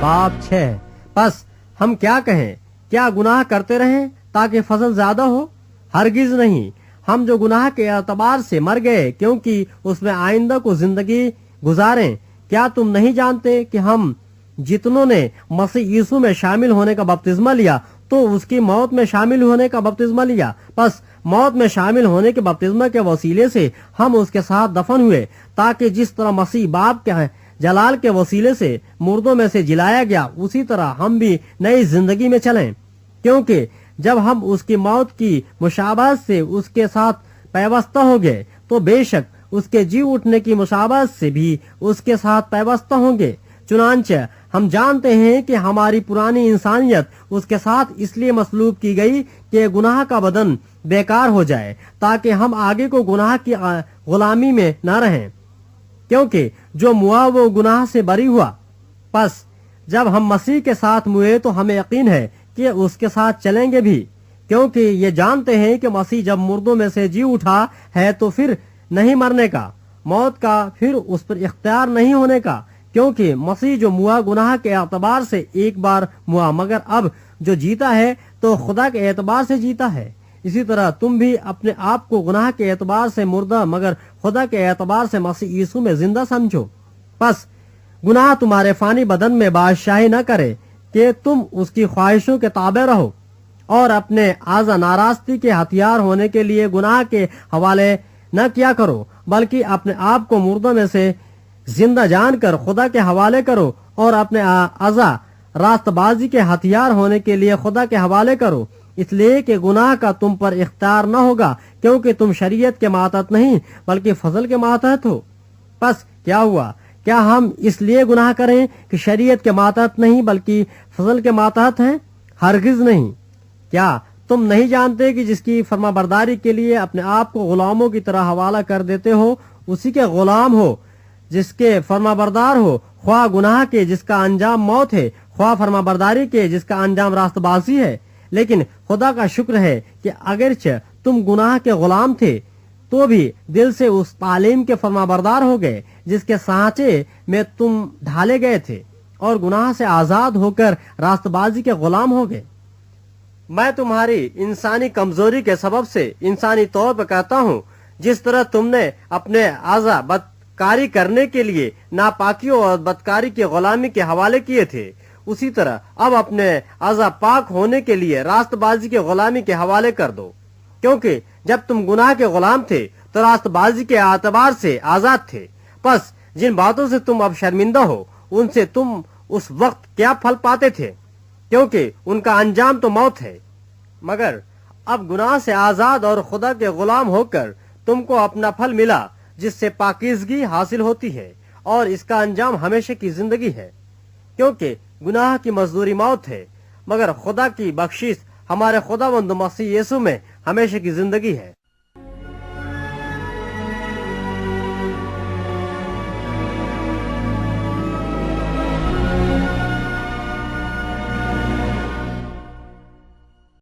बाब 6। बस हम क्या कहें, क्या गुनाह करते रहें ताकि फजल ज्यादा हो? हरगिज नहीं। हम जो गुनाह के एतबार से मर गए क्योंकि उसमें आइंदा को जिंदगी गुजारें। क्या तुम नहीं जानते कि हम जितनों ने मसीह यीशु में शामिल होने का बपतिस्मा लिया तो उसकी मौत में शामिल होने का बपतिस्मा लिया। बस मौत में शामिल होने के बपतिस्मा के वसीले से हम उसके साथ दफन हुए, ताकि जिस तरह मसीह बाप के जलाल के वसीले से मुर्दों में से जिलाया गया उसी तरह हम भी नई जिंदगी में चलें। क्योंकि जब हम उसकी मौत की मुशाबहत से उसके साथ पैवस्ता हो गए तो बेशक उसके जी उठने की मुशाबहत से भी उसके साथ पैवस्ता होंगे। चुनांचे हम जानते हैं कि हमारी पुरानी इंसानियत उसके साथ इसलिए मसलूब की गई कि गुनाह का बदन बेकार हो जाए, ताकि हम आगे को गुनाह की गुलामी में न रहें। क्योंकि जो मुआ वो गुनाह से बरी हुआ। बस जब हम मसीह के साथ मुए तो हमें यकीन है कि उसके साथ चलेंगे भी, क्योंकि ये जानते हैं कि मसीह जब मुर्दों में से जी उठा है तो फिर नहीं मरने का, मौत का फिर उस पर इख्तियार नहीं होने का। क्योंकि मसीह जो मुआ गुनाह के एतबार से एक बार मुआ, मगर अब जो जीता है तो खुदा के एतबार से जीता है। इसी तरह तुम भी अपने आप को गुनाह के एतबार से मुर्दा मगर खुदा के एतबार से मसीह यीशु में जिंदा समझो। बस गुनाह तुम्हारे फानी बदन में बादशाही न करे कि तुम उसकी ख्वाहिशों के ताबे रहो और अपने आजा नाराजगी के हथियार होने के लिए गुनाह के हवाले न किया करो, बल्कि अपने आप को मुर्दों में से जिंदा जानकर खुदा के हवाले करो और अपने आजा रास्तबाजी के हथियार होने के लिए खुदा के हवाले करो, इसलिए कि गुनाह का तुम पर इख्तियार न होगा, क्योंकि तुम शरीयत के मातहत नहीं बल्कि फजल के मातहत हो। बस क्या हुआ, क्या हम इसलिए गुनाह करें कि शरीयत के मातहत नहीं बल्कि फजल के मातहत हैं? हरगिज नहीं। क्या तुम नहीं जानते कि जिसकी फरमाबरदारी के लिए अपने आप को गुलामों की तरह हवाला कर देते हो उसी के गुलाम हो, जिसके फरमाबरदार हो, ख्वाह गुनाह के जिसका अंजाम मौत है, ख्वाह फरमाबरदारी के जिसका अंजाम रास्तबाजी है। लेकिन खुदा का शुक्र है कि अगरचे तुम गुनाह के गुलाम थे तो भी दिल से उस तालीम के फरमाबरदार हो गए जिसके सांचे में तुम ढाले गए थे और गुनाह से आजाद होकर रास्तबाजी के गुलाम हो गए। मैं तुम्हारी इंसानी कमजोरी के सबब से इंसानी तौर पर कहता हूँ, जिस तरह तुमने अपने आजा बदकारी करने के लिए नापाकियों और बदकारी की गुलामी के हवाले किए थे, उसी तरह अब अपने आजा पाक होने के लिए रास्तबाजी के गुलामी के हवाले कर दो। क्योंकि जब तुम गुनाह के गुलाम थे तो रास्तबाजी के एतबार से आजाद थे। बस जिन बातों से तुम अब शर्मिंदा हो उनसे तुम उस वक्त क्या फल पाते थे, क्योंकि उनका अंजाम तो मौत है। मगर अब गुनाह से आजाद और खुदा के गुलाम होकर तुमको अपना फल मिला, जिससे पाकीज़गी हासिल होती है और इसका अंजाम हमेशा की जिंदगी है। क्योंकि गुनाह की मजदूरी मौत है, मगर खुदा की बख्शिश हमारे खुदावंद मसीह यीशु में हमेशा की जिंदगी है।